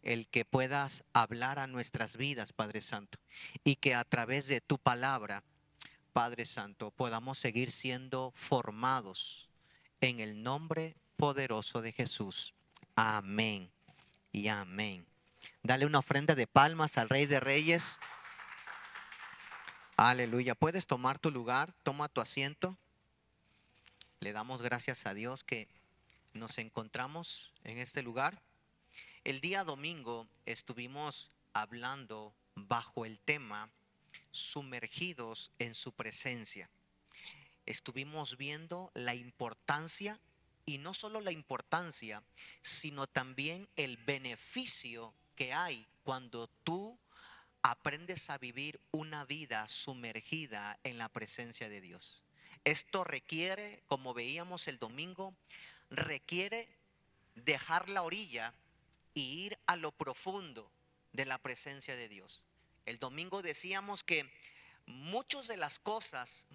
el que puedas hablar a nuestras vidas, Padre Santo, y que a través de tu palabra, Padre Santo, podamos seguir siendo formados en el nombre poderoso de Jesús. Amén y amén. Dale una ofrenda de palmas al Rey de Reyes. Aleluya. Puedes tomar tu lugar, toma tu asiento. Le damos gracias a Dios que nos encontramos en este lugar. El día domingo estuvimos hablando bajo el tema sumergidos en su presencia. Estuvimos viendo la importancia, y no solo la importancia, sino también el beneficio que hay cuando tú aprendes a vivir una vida sumergida en la presencia de Dios. Esto requiere, como veíamos el domingo, requiere dejar la orilla y ir a lo profundo de la presencia de Dios. El domingo decíamos que muchas de las cosas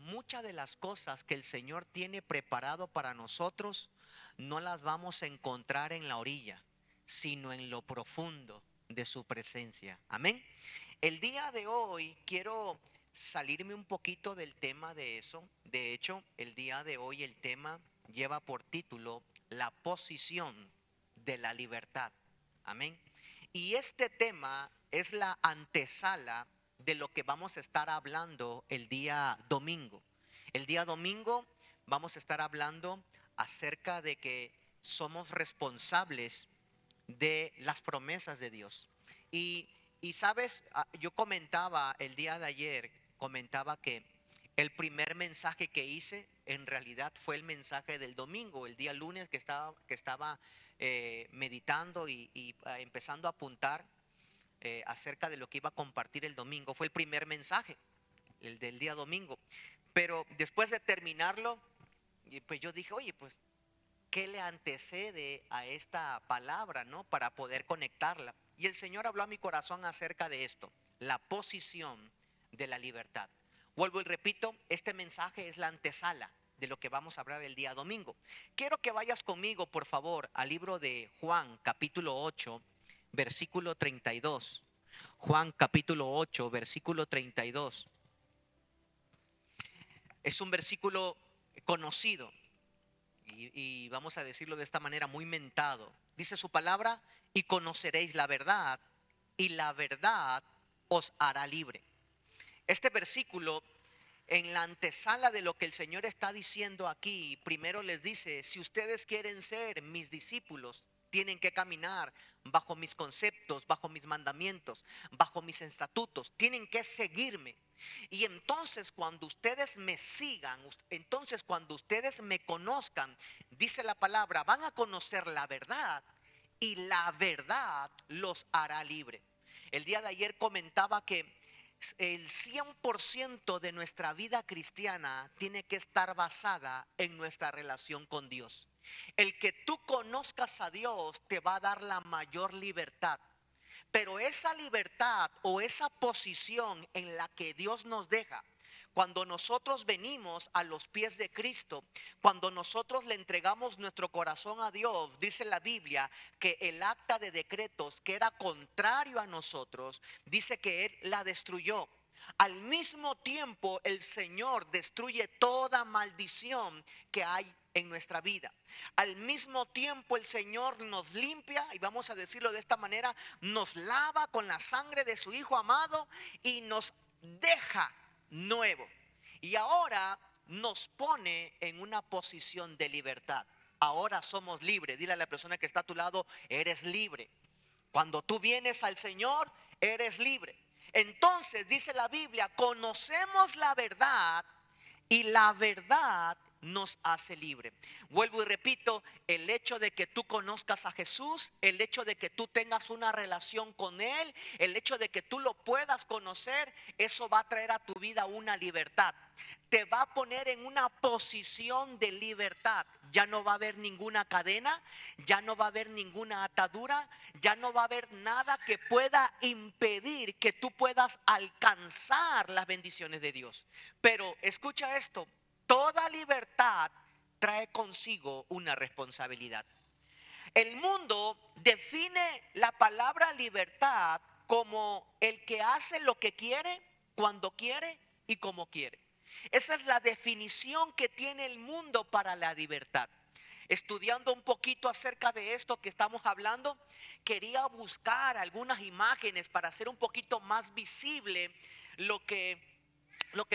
que el Señor tiene preparado para nosotros, no las vamos a encontrar en la orilla, sino en lo profundo de su presencia. Amén. El día de hoy quiero salirme un poquito del tema de eso. De hecho, el día de hoy el tema lleva por título la posición de la libertad. Amén. Y este tema es la antesala de lo que vamos a estar hablando el día domingo. El día domingo vamos a estar hablando acerca de que somos responsables de las promesas de Dios. Y, y sabes, yo comentaba el día de ayer, comentaba que el primer mensaje que hice en realidad fue el mensaje del domingo, el día lunes que estaba meditando y empezando a apuntar acerca de lo que iba a compartir el domingo. Fue el primer mensaje, el del día domingo. Pero después de terminarlo, pues yo dije, oye, pues qué le antecede a esta palabra, ¿no? Para poder conectarla. Y el Señor habló a mi corazón acerca de esto, la posición de la libertad. Vuelvo y repito, este mensaje es la antesala de lo que vamos a hablar el día domingo. Quiero que vayas conmigo, por favor, al libro de Juan, capítulo 8, versículo 32. Juan, capítulo 8, versículo 32. Es un versículo conocido. Y vamos a decirlo de esta manera, muy mentado. Dice su palabra: y conoceréis la verdad, y la verdad os hará libre. Este versículo, en la antesala de lo que el Señor está diciendo aquí, primero les dice: si ustedes quieren ser mis discípulos, tienen que caminar bajo mis conceptos, bajo mis mandamientos, bajo mis estatutos, tienen que seguirme. Y entonces cuando ustedes me sigan, entonces cuando ustedes me conozcan, dice la palabra, van a conocer la verdad y la verdad los hará libre. El día de ayer comentaba que el 100% de nuestra vida cristiana tiene que estar basada en nuestra relación con Dios. El que tú conozcas a Dios te va a dar la mayor libertad. Pero esa libertad o esa posición en la que Dios nos deja, cuando nosotros venimos a los pies de Cristo, cuando nosotros le entregamos nuestro corazón a Dios, dice la Biblia que el acta de decretos que era contrario a nosotros, dice que Él la destruyó. Al mismo tiempo, el Señor destruye toda maldición que hay en nuestra vida. Al mismo tiempo, el Señor nos limpia, y vamos a decirlo de esta manera, nos lava con la sangre de su Hijo amado y nos deja nuevo. Y ahora nos pone en una posición de libertad. Ahora somos libres. Dile a la persona que está a tu lado: eres libre. Cuando tú vienes al Señor, eres libre. Entonces dice la Biblia: conocemos la verdad y la verdad nos hace libre. Vuelvo y repito, el hecho de que tú conozcas a Jesús, el hecho de que tú tengas una relación con Él, el hecho de que tú lo puedas conocer, eso va a traer a tu vida una libertad. Te va a poner en una posición de libertad. Ya no va a haber ninguna cadena, ya no va a haber ninguna atadura, ya no va a haber nada que pueda impedir que tú puedas alcanzar las bendiciones de Dios. Pero escucha esto: toda libertad trae consigo una responsabilidad. El mundo define la palabra libertad como el que hace lo que quiere, cuando quiere y como quiere. Esa es la definición que tiene el mundo para la libertad. Estudiando un poquito acerca de esto que estamos hablando, quería buscar algunas imágenes para hacer un poquito más visible lo que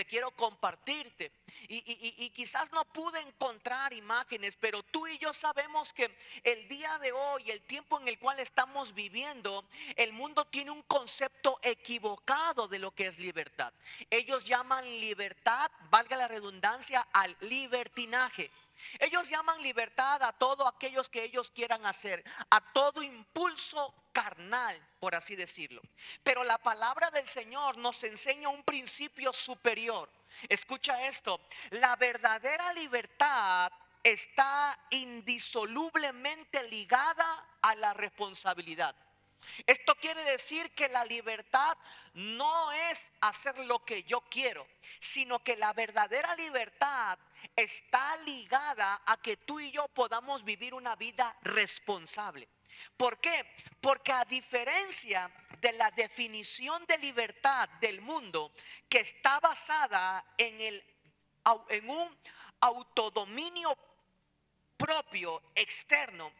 quiero compartirte. Y quizás no pude encontrar imágenes, pero tú y yo sabemos que el día de hoy, el tiempo en el cual estamos viviendo, el mundo tiene un concepto equivocado de lo que es libertad. Ellos llaman libertad, valga la redundancia, al libertinaje. Ellos llaman libertad a todo aquellos que ellos quieran hacer, a todo impulso carnal, por así decirlo. Pero la palabra del Señor nos enseña un principio superior. Escucha esto: la verdadera libertad está indisolublemente ligada a la responsabilidad. Esto quiere decir que la libertad no es hacer lo que yo quiero, sino que la verdadera libertad está ligada a que tú y yo podamos vivir una vida responsable. ¿Por qué? Porque a diferencia de la definición de libertad del mundo, que está basada en un autodominio propio, externo,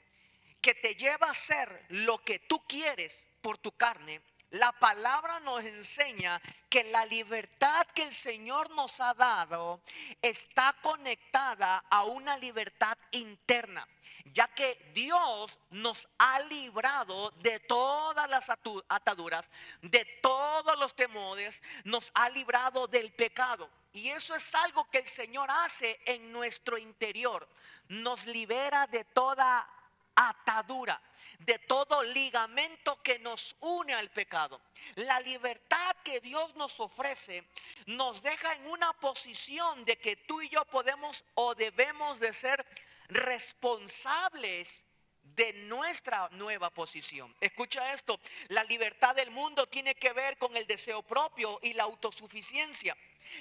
que te lleva a hacer lo que tú quieres por tu carne, la palabra nos enseña que la libertad que el Señor nos ha dado está conectada a una libertad interna, ya que Dios nos ha librado de todas las ataduras, de todos los temores, nos ha librado del pecado. Y eso es algo que el Señor hace en nuestro interior. Nos libera de toda atadura, de todo ligamento que nos une al pecado. La libertad que Dios nos ofrece nos deja en una posición de que tú y yo podemos o debemos de ser responsables de nuestra nueva posición. Escucha esto: la libertad del mundo tiene que ver con el deseo propio y la autosuficiencia.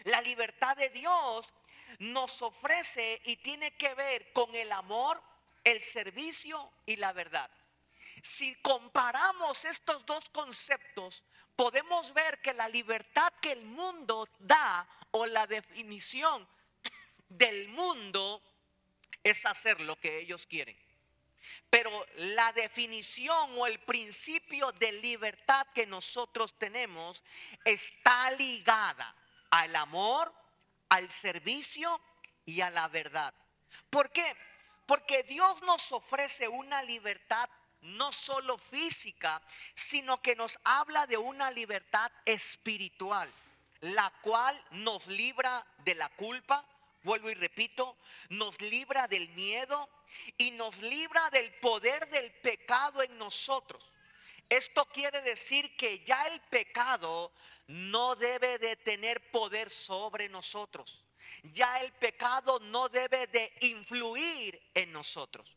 La libertad de Dios nos ofrece y tiene que ver con el amor, el servicio y la verdad. Si comparamos estos dos conceptos, podemos ver que la libertad que el mundo da, o la definición del mundo, es hacer lo que ellos quieren. Pero la definición o el principio de libertad que nosotros tenemos está ligada al amor, al servicio y a la verdad. ¿Por qué? Porque Dios nos ofrece una libertad no solo física, sino que nos habla de una libertad espiritual, la cual nos libra de la culpa, vuelvo y repito, nos libra del miedo y nos libra del poder del pecado en nosotros. Esto quiere decir que ya el pecado no debe de tener poder sobre nosotros. Ya el pecado no debe de influir en nosotros.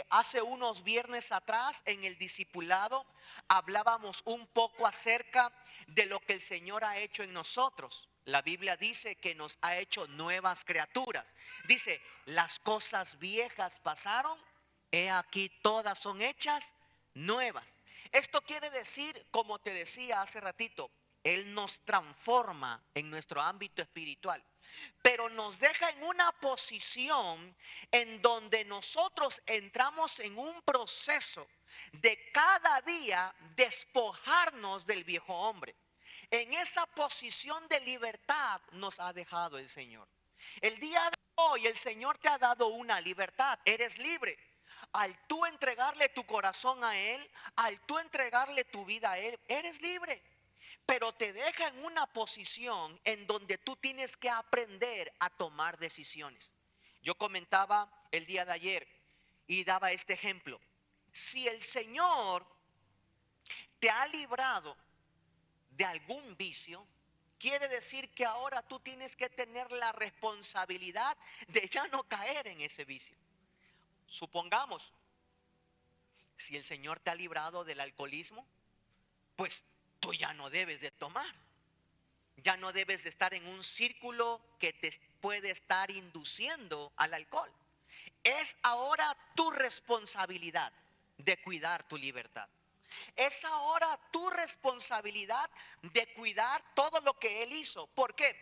Hace unos viernes atrás en el discipulado hablábamos un poco acerca de lo que el Señor ha hecho en nosotros. La Biblia dice que nos ha hecho nuevas criaturas. Dice: las cosas viejas pasaron, he aquí todas son hechas nuevas. Esto quiere decir, como te decía hace ratito, Él nos transforma en nuestro ámbito espiritual, pero nos deja en una posición en donde nosotros entramos en un proceso de cada día despojarnos del viejo hombre. En esa posición de libertad nos ha dejado el Señor. El día de hoy el Señor te ha dado una libertad, eres libre. Al tú entregarle tu corazón a Él, al tú entregarle tu vida a Él, eres libre. Pero te deja en una posición en donde tú tienes que aprender a tomar decisiones. Yo comentaba el día de ayer y daba este ejemplo. Si el Señor te ha librado de algún vicio, quiere decir que ahora tú tienes que tener la responsabilidad de ya no caer en ese vicio. Supongamos, si el Señor te ha librado del alcoholismo, pues tú ya no debes de tomar. Ya no debes de estar en un círculo que te puede estar induciendo al alcohol. Es ahora tu responsabilidad. de cuidar tu libertad. Es ahora tu responsabilidad de cuidar todo lo que Él hizo. ¿Por qué?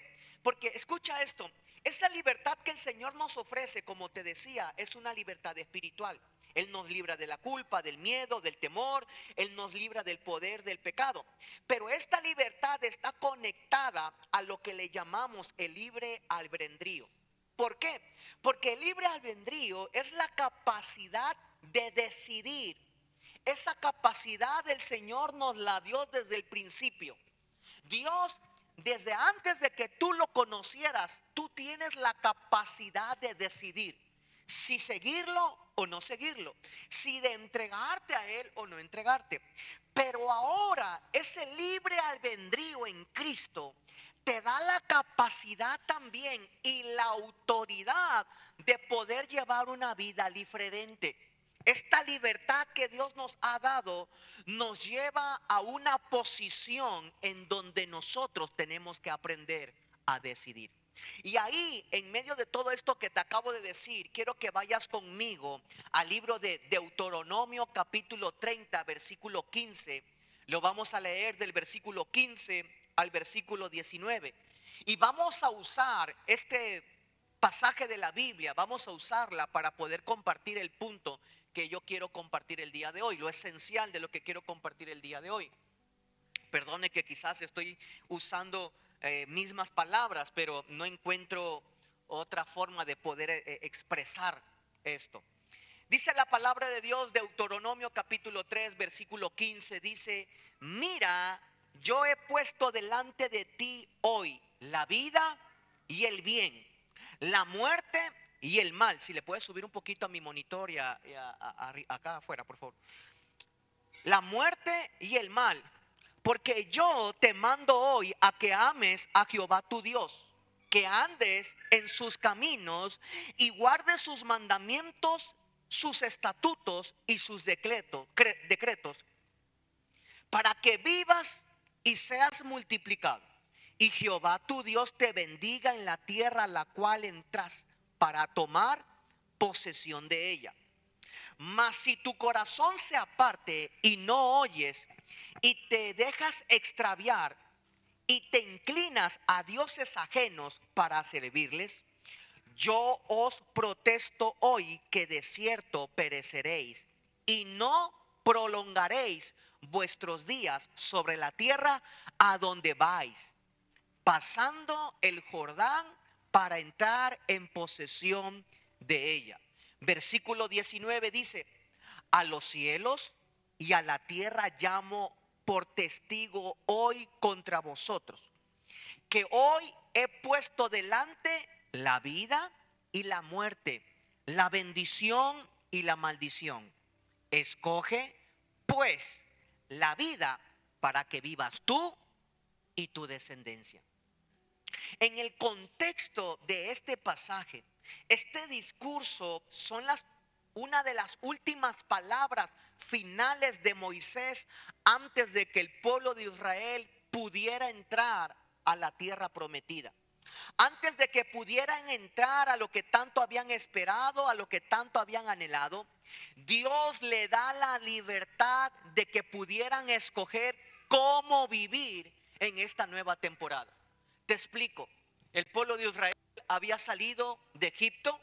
Porque escucha esto, esa libertad que el Señor nos ofrece, como te decía, es una libertad espiritual. Él nos libra de la culpa, del miedo, del temor. Él nos libra del poder del pecado. Pero esta libertad está conectada a lo que le llamamos el libre albedrío. ¿Por qué? Porque el libre albedrío es la capacidad de decidir. Esa capacidad el Señor nos la dio desde el principio. Dios, desde antes de que tú lo conocieras, tú tienes la capacidad de decidir si seguirlo o no seguirlo, si de entregarte a Él o no entregarte. Pero ahora ese libre albedrío en Cristo te da la capacidad también y la autoridad de poder llevar una vida diferente. Esta libertad que Dios nos ha dado nos lleva a una posición en donde nosotros tenemos que aprender a decidir. Y ahí, en medio de todo esto que te acabo de decir, quiero que vayas conmigo al libro de Deuteronomio capítulo 30, versículo 15. Lo vamos a leer del versículo 15 al versículo 19. Y vamos a usar este pasaje de la Biblia, vamos a usarla para poder compartir el punto que yo quiero compartir el día de hoy, lo esencial de lo que quiero compartir el día de hoy. Perdone que quizás estoy usando mismas palabras, pero no encuentro otra forma de poder expresar esto. Dice la palabra de Dios, Deuteronomio capítulo 3, versículo 15, dice: mira, yo he puesto delante de ti hoy la vida y el bien, la muerte y el mal. Si le puedes subir un poquito a mi monitor y acá afuera, por favor. La muerte y el mal, porque yo te mando hoy a que ames a Jehová tu Dios, que andes en sus caminos y guardes sus mandamientos, sus estatutos y sus decretos, para que vivas y seas multiplicado. Y Jehová tu Dios te bendiga en la tierra a la cual entras para tomar posesión de ella. Mas si tu corazón se aparte y no oyes y te dejas extraviar y te inclinas a dioses ajenos para servirles, yo os protesto hoy que de cierto pereceréis y no prolongaréis vuestros días sobre la tierra a donde vais, pasando el Jordán para entrar en posesión de ella. Versículo 19 dice: a los cielos y a la tierra llamo por testigo hoy contra vosotros, que hoy he puesto delante la vida y la muerte, la bendición y la maldición. Escoge pues la vida para que vivas tú y tu descendencia. En el contexto de este pasaje, este discurso son una de las últimas palabras finales de Moisés antes de que el pueblo de Israel pudiera entrar a la tierra prometida. Antes de que pudieran entrar a lo que tanto habían esperado, a lo que tanto habían anhelado, Dios le da la libertad de que pudieran escoger cómo vivir en esta nueva temporada. Te explico. El pueblo de Israel había salido de Egipto.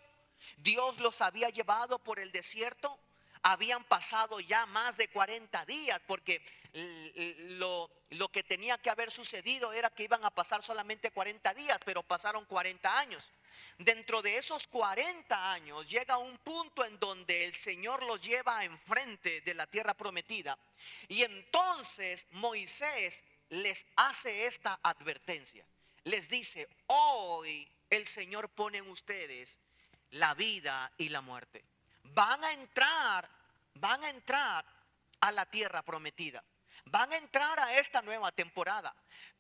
Dios los había llevado por el desierto. Habían pasado ya más de 40 días porque lo que tenía que haber sucedido era que iban a pasar solamente 40 días, pero pasaron 40 años. Dentro de esos 40 años llega un punto en donde el Señor los lleva enfrente de la tierra prometida. Y entonces Moisés les hace esta advertencia. Les dice: hoy el Señor pone en ustedes la vida y la muerte. Van a entrar a la tierra prometida. Van a entrar a esta nueva temporada.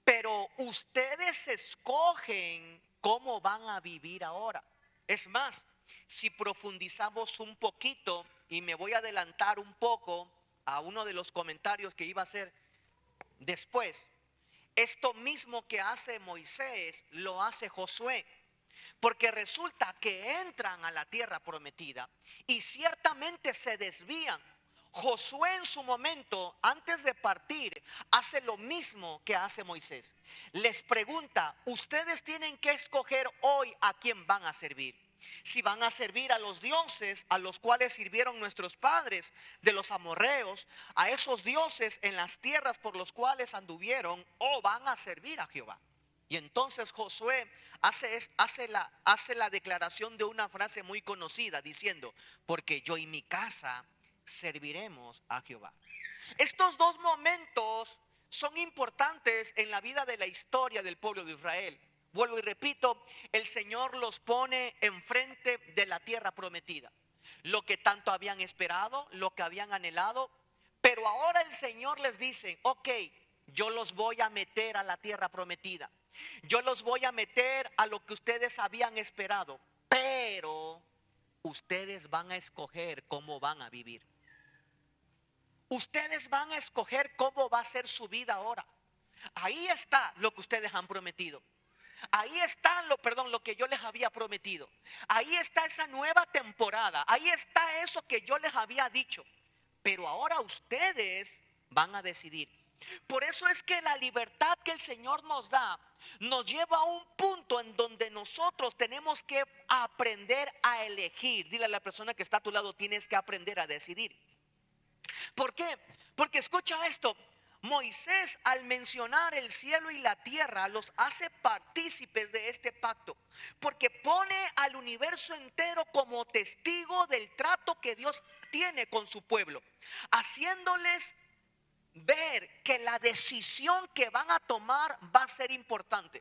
Pero ustedes escogen cómo van a vivir ahora. Es más, si profundizamos un poquito, y me voy a adelantar un poco a uno de los comentarios que iba a hacer después, esto mismo que hace Moisés lo hace Josué. Porque resulta que entran a la tierra prometida y ciertamente se desvían. Josué en su momento, antes de partir, hace lo mismo que hace Moisés. Les pregunta, ustedes tienen que escoger hoy a quién van a servir. Si van a servir a los dioses a los cuales sirvieron nuestros padres, de los amorreos, a esos dioses en las tierras por los cuales anduvieron, o van a servir a Jehová. Y entonces Josué hace la declaración de una frase muy conocida diciendo, porque yo y mi casa serviremos a Jehová. Estos dos momentos son importantes en la vida de la historia del pueblo de Israel. Vuelvo y repito, el Señor los pone enfrente de la tierra prometida. Lo que tanto habían esperado, lo que habían anhelado. Pero ahora el Señor les dice, ok, yo los voy a meter a la tierra prometida. Yo los voy a meter a lo que ustedes habían esperado. Pero ustedes van a escoger cómo van a vivir. Ustedes van a escoger cómo va a ser su vida ahora. Ahí está lo que ustedes han prometido. Ahí está lo que yo les había prometido. Ahí está esa nueva temporada. Ahí está eso que yo les había dicho. Pero ahora ustedes van a decidir. Por eso es que la libertad que el Señor nos da nos lleva a un punto en donde nosotros tenemos que aprender a elegir. Dile a la persona que está a tu lado, tienes que aprender a decidir. ¿Por qué? Porque escucha esto. Moisés, al mencionar el cielo y la tierra, los hace partícipes de este pacto, porque pone al universo entero como testigo del trato que Dios tiene con su pueblo, haciéndoles ver que la decisión que van a tomar va a ser importante.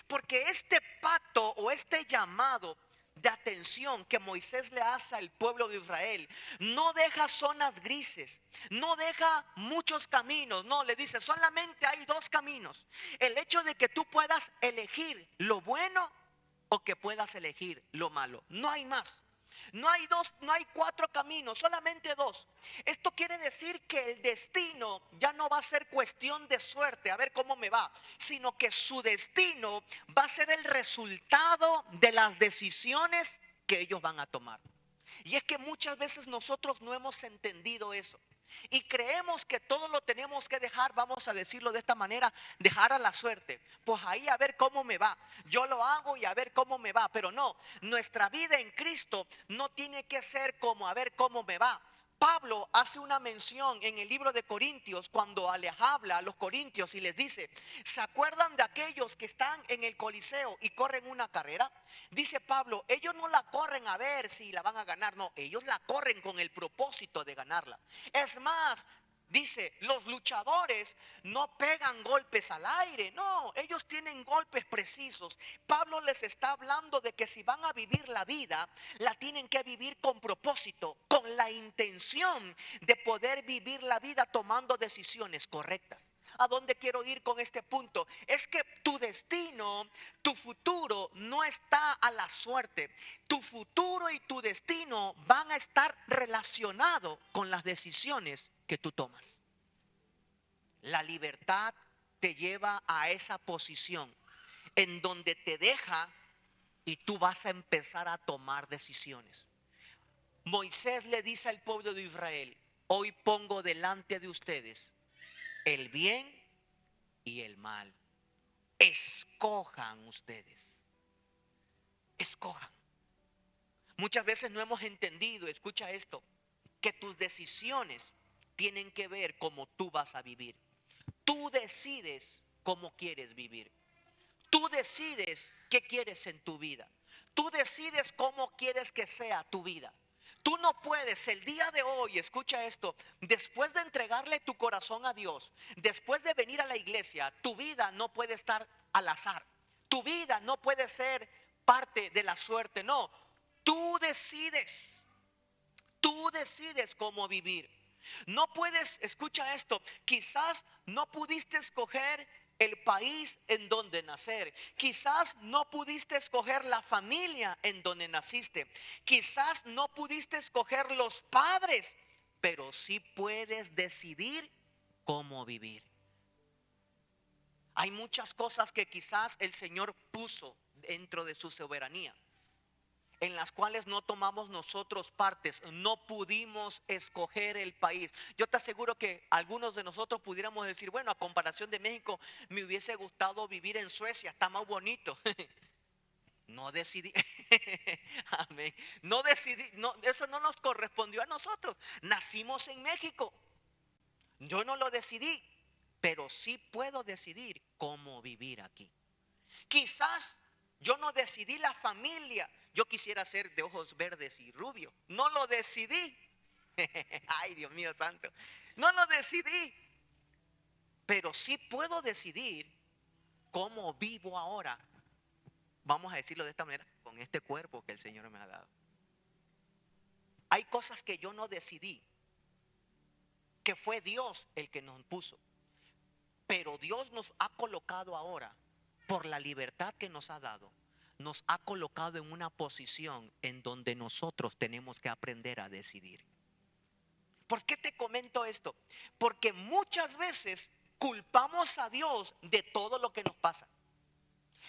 Porque este pacto o este llamado de atención que Moisés le hace al pueblo de Israel no deja zonas grises, no deja muchos caminos. No, le dice solamente hay dos caminos. El hecho de que tú puedas elegir lo bueno o que puedas elegir lo malo. No hay más. No hay dos, no hay cuatro caminos, solamente dos. Esto quiere decir que el destino ya no va a ser cuestión de suerte, a ver cómo me va, sino que su destino va a ser el resultado de las decisiones que ellos van a tomar. Y es que muchas veces nosotros no hemos entendido eso. Y creemos que todo lo tenemos que dejar, vamos a decirlo de esta manera, dejar a la suerte. Pues ahí a ver cómo me va. Yo lo hago y a ver cómo me va. Pero no, nuestra vida en Cristo no tiene que ser como a ver cómo me va. Pablo hace una mención en el libro de Corintios cuando les habla a los corintios y les dice, ¿se acuerdan de aquellos que están en el Coliseo y corren una carrera? Dice Pablo, ellos no la corren a ver si la van a ganar, no, ellos la corren con el propósito de ganarla. Es más, dice, los luchadores no pegan golpes al aire, no, ellos tienen golpes precisos. Pablo les está hablando de que si van a vivir la vida, la tienen que vivir con propósito, con la intención de poder vivir la vida tomando decisiones correctas. ¿A dónde quiero ir con este punto? Es que tu destino, tu futuro no está a la suerte. Tu futuro y tu destino van a estar relacionados con las decisiones que tú tomas. La libertad te lleva a esa posición en donde te deja y tú vas a empezar a tomar decisiones. Moisés le dice al pueblo de Israel, hoy pongo delante de ustedes el bien y el mal. Escojan ustedes. Escojan. Muchas veces no hemos entendido, escucha esto, que tus decisiones tienen que ver cómo tú vas a vivir. Tú decides cómo quieres vivir. Tú decides qué quieres en tu vida. Tú decides cómo quieres que sea tu vida. Tú no puedes el día de hoy, escucha esto, después de entregarle tu corazón a Dios, después de venir a la iglesia, tu vida no puede estar al azar. Tu vida no puede ser parte de la suerte, no. Tú decides cómo vivir. No puedes, escucha esto, quizás no pudiste escoger el país en donde nacer. Quizás no pudiste escoger la familia en donde naciste. Quizás no pudiste escoger los padres, pero sí puedes decidir cómo vivir. Hay muchas cosas que quizás el Señor puso dentro de su soberanía. en las cuales no tomamos nosotros partes, no pudimos escoger el país. Yo te aseguro que algunos de nosotros pudiéramos decir, bueno, a comparación de México, me hubiese gustado vivir en Suecia, está más bonito. No decidí, amén. No decidí, no, eso no nos correspondió a nosotros. Nacimos en México. Yo no lo decidí, pero sí puedo decidir cómo vivir aquí. Quizás yo no decidí la familia. Yo quisiera ser de ojos verdes y rubio. No lo decidí. Ay, Dios mío santo. No lo decidí. Pero sí puedo decidir cómo vivo ahora. Vamos a decirlo de esta manera, con este cuerpo que el Señor me ha dado. Hay cosas que yo no decidí, que fue Dios el que nos puso. Pero Dios nos ha colocado ahora, por la libertad que nos ha dado, nos ha colocado en una posición en donde nosotros tenemos que aprender a decidir. ¿Por qué te comento esto? Porque muchas veces culpamos a Dios de todo lo que nos pasa.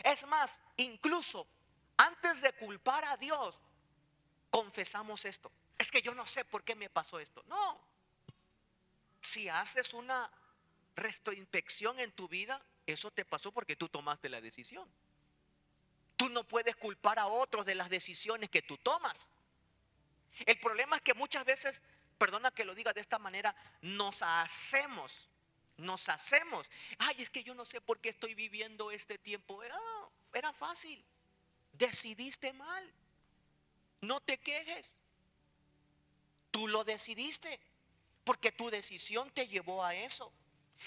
Es más, incluso antes de culpar a Dios, confesamos esto. Es que yo no sé por qué me pasó esto. No. Si haces una retroinspección en tu vida, eso te pasó porque tú tomaste la decisión. Tú no puedes culpar a otros de las decisiones que tú tomas. El problema es que muchas veces, perdona que lo diga de esta manera, nos hacemos. Ay, es que yo no sé por qué estoy viviendo este tiempo. Era fácil. Decidiste mal. No te quejes. Tú lo decidiste porque tu decisión te llevó a eso.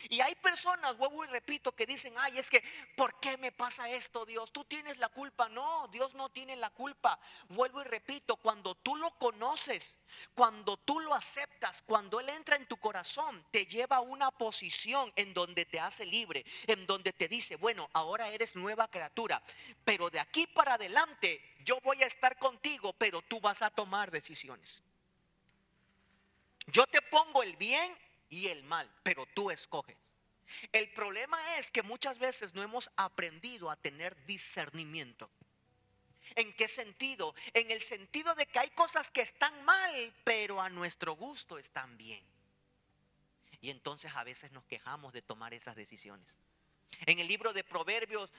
Y hay personas, vuelvo y repito, que dicen, ay, es que, ¿por qué me pasa esto, Dios? Tú tienes la culpa. No, Dios no tiene la culpa. Vuelvo y repito, cuando tú lo conoces, cuando tú lo aceptas, cuando Él entra en tu corazón, te lleva a una posición en donde te hace libre, en donde te dice, bueno, ahora eres nueva criatura, pero de aquí para adelante yo voy a estar contigo, pero tú vas a tomar decisiones. Yo te pongo el bien y el mal, pero tú escoges. El problema es que muchas veces no hemos aprendido a tener discernimiento. ¿En qué sentido? En el sentido de que hay cosas que están mal, pero a nuestro gusto están bien. Y entonces a veces nos quejamos de tomar esas decisiones. En el libro de Proverbios,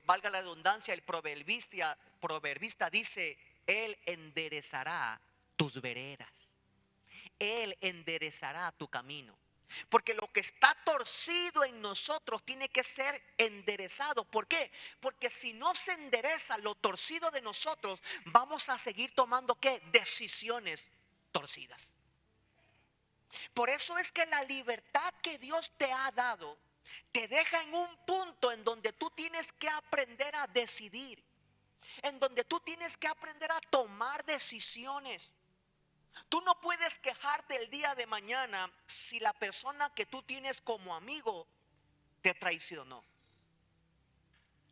valga la redundancia, el proverbista dice, Él enderezará tus veredas. Él enderezará tu camino. Porque lo que está torcido en nosotros tiene que ser enderezado. ¿Por qué? Porque si no se endereza lo torcido de nosotros, vamos a seguir tomando ¿qué? Decisiones torcidas. Por eso es que la libertad que Dios te ha dado te deja en un punto en donde tú tienes que aprender a decidir, en donde tú tienes que aprender a tomar decisiones. Tú no puedes quejarte el día de mañana si la persona que tú tienes como amigo te traicionó.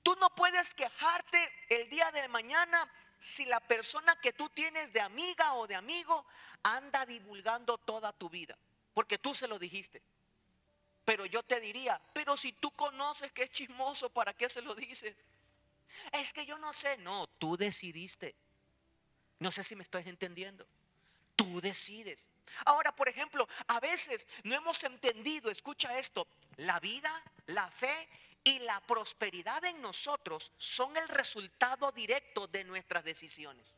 Tú no puedes quejarte el día de mañana si la persona que tú tienes de amiga o de amigo anda divulgando toda tu vida, porque tú se lo dijiste. Pero yo te diría, pero si tú conoces que es chismoso, ¿para qué se lo dices? Es que yo no sé. No, tú decidiste. No sé si me estoy entendiendo. Tú decides. Ahora, por ejemplo, a veces no hemos entendido, escucha esto, la vida, la fe y la prosperidad en nosotros son el resultado directo de nuestras decisiones.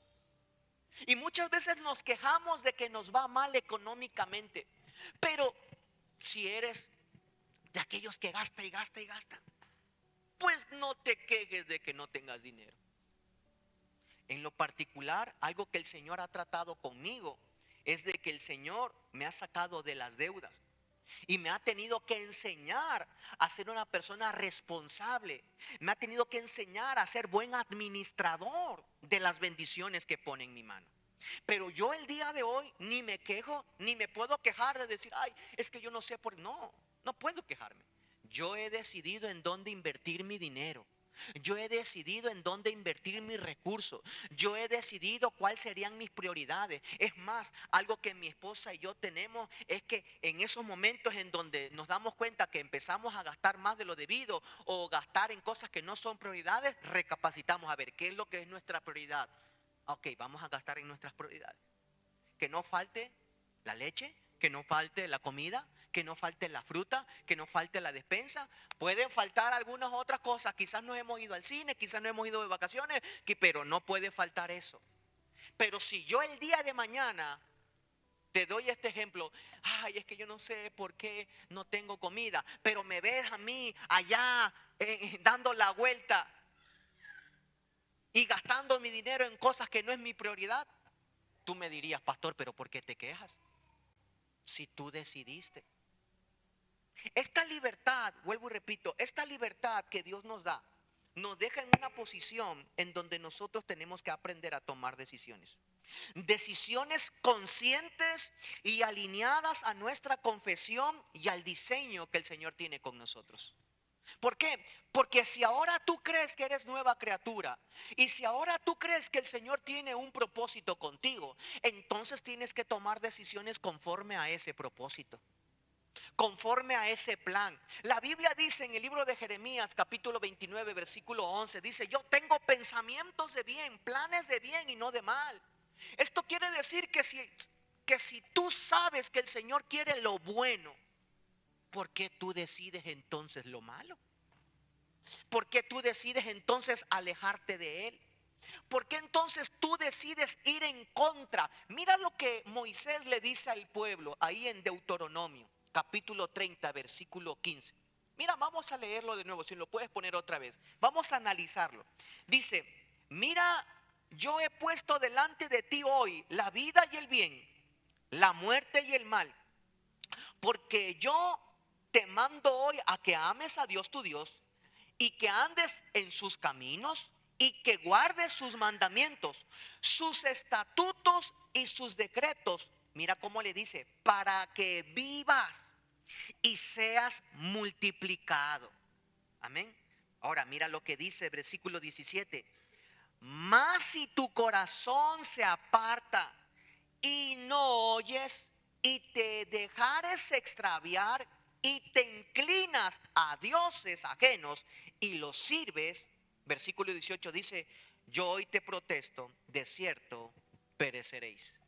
Y muchas veces nos quejamos de que nos va mal económicamente. Pero si eres de aquellos que gasta y gasta y gasta, pues no te quejes de que no tengas dinero. En lo particular, algo que el Señor ha tratado conmigo es de que el Señor me ha sacado de las deudas y me ha tenido que enseñar a ser una persona responsable. Me ha tenido que enseñar a ser buen administrador de las bendiciones que pone en mi mano. Pero yo el día de hoy ni me quejo, ni me puedo quejar de decir, ay, es que yo no sé por... No, no puedo quejarme. Yo he decidido en dónde invertir mi dinero. Yo he decidido en dónde invertir mis recursos. Yo he decidido cuáles serían mis prioridades. Es más, algo que mi esposa y yo tenemos es que en esos momentos en donde nos damos cuenta que empezamos a gastar más de lo debido o gastar en cosas que no son prioridades, recapacitamos a ver qué es lo que es nuestra prioridad. Ok, vamos a gastar en nuestras prioridades. Que no falte la leche, que no falte la comida, que no falte la fruta, que no falte la despensa. Pueden faltar algunas otras cosas. Quizás no hemos ido al cine, quizás no hemos ido de vacaciones, pero no puede faltar eso. Pero si yo el día de mañana te doy este ejemplo, ay, es que yo no sé por qué no tengo comida, pero me ves a mí allá dando la vuelta y gastando mi dinero en cosas que no es mi prioridad, tú me dirías, pastor, pero ¿por qué te quejas? Si tú decidiste. Esta libertad, vuelvo y repito, esta libertad que Dios nos da, nos deja en una posición en donde nosotros tenemos que aprender a tomar decisiones. Decisiones conscientes y alineadas a nuestra confesión y al diseño que el Señor tiene con nosotros. ¿Por qué? Porque si ahora tú crees que eres nueva criatura y si ahora tú crees que el Señor tiene un propósito contigo, entonces tienes que tomar decisiones conforme a ese propósito, conforme a ese plan. La Biblia dice en el libro de Jeremías capítulo 29 versículo 11, dice, yo tengo pensamientos de bien, planes de bien y no de mal. Esto quiere decir que si tú sabes que el Señor quiere lo bueno, ¿por qué tú decides entonces lo malo? ¿Por qué tú decides entonces alejarte de Él? ¿Por qué entonces tú decides ir en contra? Mira lo que Moisés le dice al pueblo ahí en Deuteronomio, capítulo 30, versículo 15. Mira, vamos a leerlo de nuevo, si lo puedes poner otra vez. Vamos a analizarlo. Dice, mira, yo he puesto delante de ti hoy la vida y el bien, la muerte y el mal. Porque yo te mando hoy a que ames a Dios tu Dios y que andes en sus caminos y que guardes sus mandamientos, sus estatutos y sus decretos. Mira cómo le dice, para que vivas y seas multiplicado. Amén. Ahora mira lo que dice el versículo 17. Mas si tu corazón se aparta y no oyes y te dejares extraviar y te inclinas a dioses ajenos y los sirves, versículo 18 dice, yo hoy te protesto, de cierto pereceréis.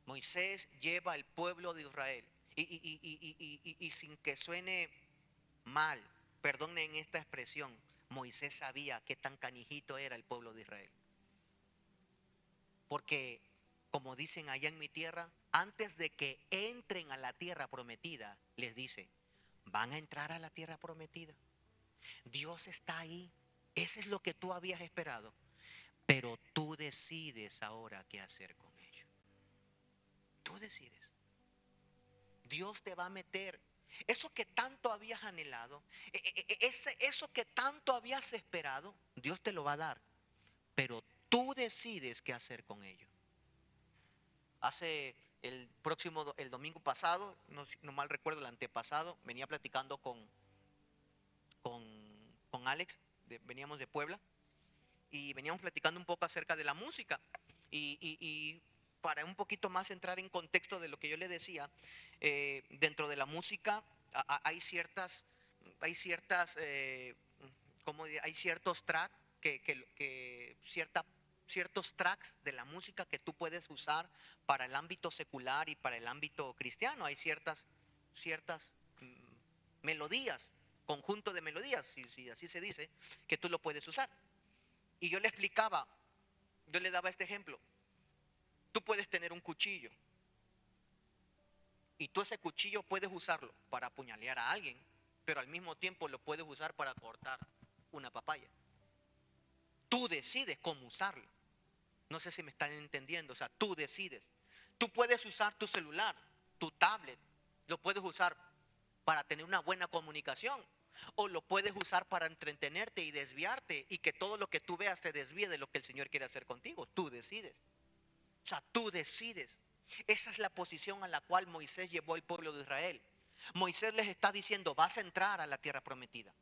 Moisés lleva al pueblo de Israel y sin que suene mal, perdonen esta expresión, Moisés sabía qué tan canijito era el pueblo de Israel. Porque, como dicen allá en mi tierra, antes de que entren a la tierra prometida, les dice, van a entrar a la tierra prometida. Dios está ahí. Eso es lo que tú habías esperado. Pero tú decides ahora qué hacer con ello. Tú decides. Dios te va a meter. Eso que tanto habías anhelado, eso que tanto habías esperado, Dios te lo va a dar. Pero tú decides qué hacer con ello. Hace el domingo pasado, no mal recuerdo, el antepasado, venía platicando con Alex, veníamos de Puebla, y veníamos platicando un poco acerca de la música. Y para un poquito más entrar en contexto de lo que yo le decía, dentro de la música hay hay ciertos tracks ciertos tracks de la música que tú puedes usar para el ámbito secular y para el ámbito cristiano. Hay ciertas melodías, conjunto de melodías, si así se dice, que tú lo puedes usar. Y yo le explicaba, yo le daba este ejemplo. Tú puedes tener un cuchillo y tú ese cuchillo puedes usarlo para apuñalear a alguien, pero al mismo tiempo lo puedes usar para cortar una papaya. Tú decides cómo usarlo. No sé si me están entendiendo, o sea, tú decides. Tú puedes usar tu celular, tu tablet, lo puedes usar para tener una buena comunicación o lo puedes usar para entretenerte y desviarte y que todo lo que tú veas te desvíe de lo que el Señor quiere hacer contigo. Tú decides. O sea, tú decides. Esa es la posición a la cual Moisés llevó al pueblo de Israel. Moisés les está diciendo, vas a entrar a la tierra prometida.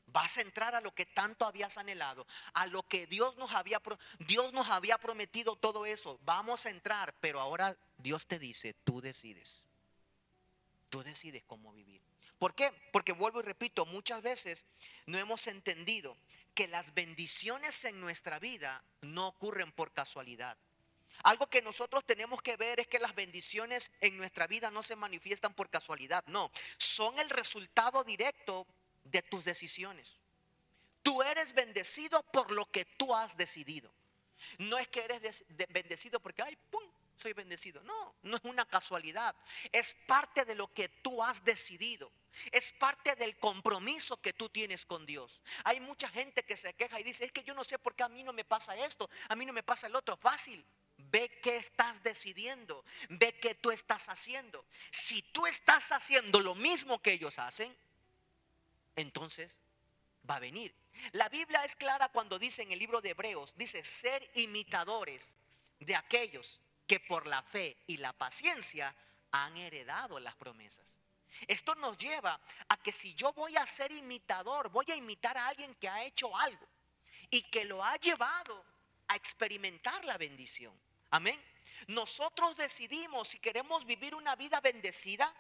Vas a entrar a lo que tanto habías anhelado, a lo que Dios nos había prometido todo eso. Vamos a entrar, pero ahora Dios te dice, tú decides. Tú decides cómo vivir. ¿Por qué? Porque vuelvo y repito, muchas veces no hemos entendido que las bendiciones en nuestra vida no ocurren por casualidad. Algo que nosotros tenemos que ver es que las bendiciones en nuestra vida no se manifiestan por casualidad, no, son el resultado directo de tus decisiones. Tú eres bendecido por lo que tú has decidido. No es que eres bendecido porque, ay, pum, soy bendecido. No, no es una casualidad. Es parte de lo que tú has decidido. Es parte del compromiso que tú tienes con Dios. Hay mucha gente que se queja y dice, es que yo no sé por qué a mí no me pasa esto, a mí no me pasa el otro. Fácil. Ve qué estás decidiendo, ve qué tú estás haciendo. Si tú estás haciendo lo mismo que ellos hacen, entonces va a venir. La Biblia es clara cuando dice en el libro de Hebreos, dice ser imitadores de aquellos que por la fe y la paciencia han heredado las promesas. Esto nos lleva a que si yo voy a ser imitador, voy a imitar a alguien que ha hecho algo y que lo ha llevado a experimentar la bendición. Amén. Nosotros decidimos si queremos vivir una vida bendecida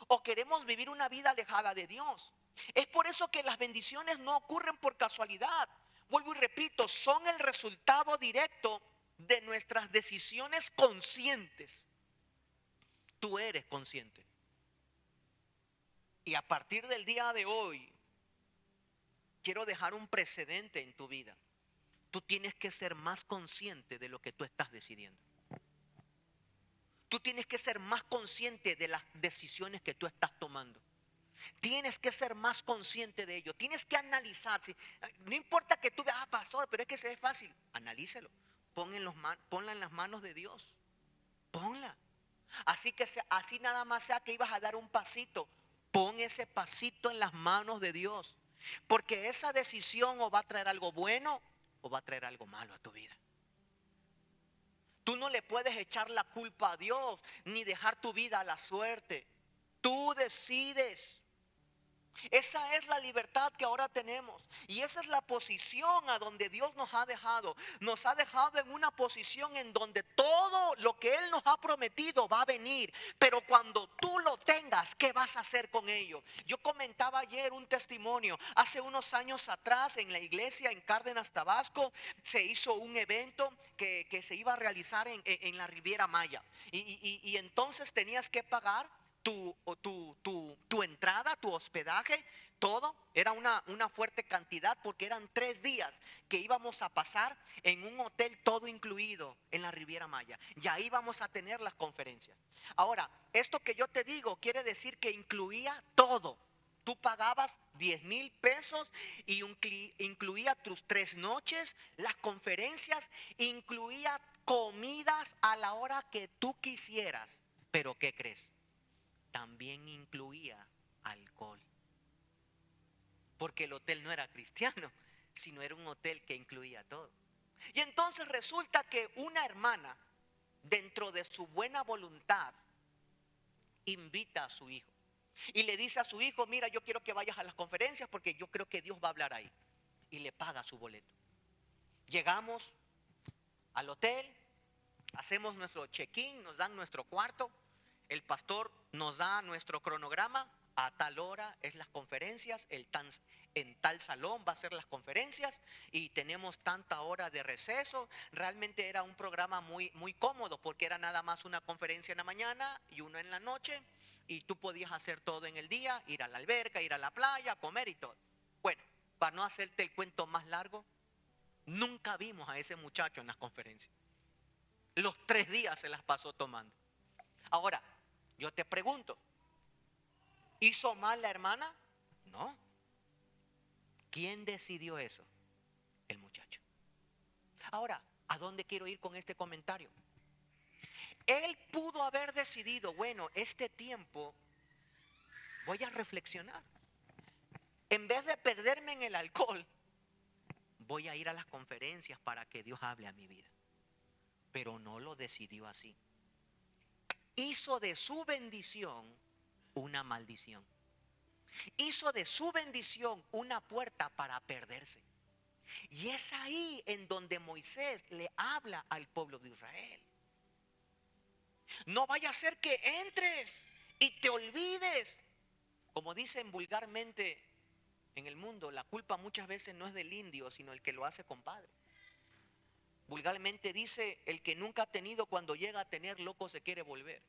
o queremos vivir una vida alejada de Dios. Es por eso que las bendiciones no ocurren por casualidad. Vuelvo y repito, son el resultado directo de nuestras decisiones conscientes. Tú eres consciente. Y a partir del día de hoy, quiero dejar un precedente en tu vida. Tú tienes que ser más consciente de lo que tú estás decidiendo. Tú tienes que ser más consciente de las decisiones que tú estás tomando. Tienes que ser más consciente de ello. Tienes que analizar. No importa que tú veas, pastor, pero es que se es fácil. Analícelo. Ponla en las manos de Dios. Ponla. Así nada más sea que ibas a dar un pasito. Pon ese pasito en las manos de Dios. Porque esa decisión o va a traer algo bueno o va a traer algo malo a tu vida. Tú no le puedes echar la culpa a Dios ni dejar tu vida a la suerte. Tú decides. Esa es la libertad que ahora tenemos. Y esa es la posición a donde Dios nos ha dejado. Nos ha dejado en una posición en donde todo lo que Él nos ha prometido va a venir. Pero cuando tú lo tengas, ¿qué vas a hacer con ello? Yo comentaba ayer un testimonio. Hace unos años atrás en la iglesia en Cárdenas, Tabasco, se hizo un evento que se iba a realizar en la Riviera Maya. Y entonces tenías que pagar tu entrada, tu hospedaje, todo. Era una fuerte cantidad porque eran 3 días que íbamos a pasar en un hotel todo incluido en la Riviera Maya. Y ahí vamos a tener las conferencias. Ahora, esto que yo te digo quiere decir que incluía todo. Tú pagabas 10,000 pesos y incluía tus 3 noches, las conferencias, incluía comidas a la hora que tú quisieras. Pero ¿qué crees? También incluía alcohol. Porque el hotel no era cristiano, sino era un hotel que incluía todo. Y entonces resulta que una hermana, dentro de su buena voluntad, invita a su hijo. Y le dice a su hijo, mira, yo quiero que vayas a las conferencias porque yo creo que Dios va a hablar ahí. Y le paga su boleto. Llegamos al hotel, hacemos nuestro check-in, nos dan nuestro cuarto. El pastor nos da nuestro cronograma, a tal hora es las conferencias, en tal salón va a ser las conferencias y tenemos tanta hora de receso. Realmente era un programa muy, muy cómodo porque era nada más una conferencia en la mañana y una en la noche y tú podías hacer todo en el día, ir a la alberca, ir a la playa, comer y todo. Bueno, para no hacerte el cuento más largo, nunca vimos a ese muchacho en las conferencias. Los 3 días se las pasó tomando. Ahora, yo te pregunto, ¿hizo mal la hermana? No. ¿Quién decidió eso? El muchacho. Ahora, ¿a dónde quiero ir con este comentario? Él pudo haber decidido, bueno, este tiempo voy a reflexionar. En vez de perderme en el alcohol, voy a ir a las conferencias para que Dios hable a mi vida. Pero no lo decidió así. Hizo de su bendición una maldición. Hizo de su bendición una puerta para perderse. Y es ahí en donde Moisés le habla al pueblo de Israel. No vaya a ser que entres y te olvides Como dicen vulgarmente en el mundo, la culpa muchas veces no es del indio, sino el que lo hace compadre. Vulgarmente dice, el que nunca ha tenido, cuando llega a tener, loco se quiere volver.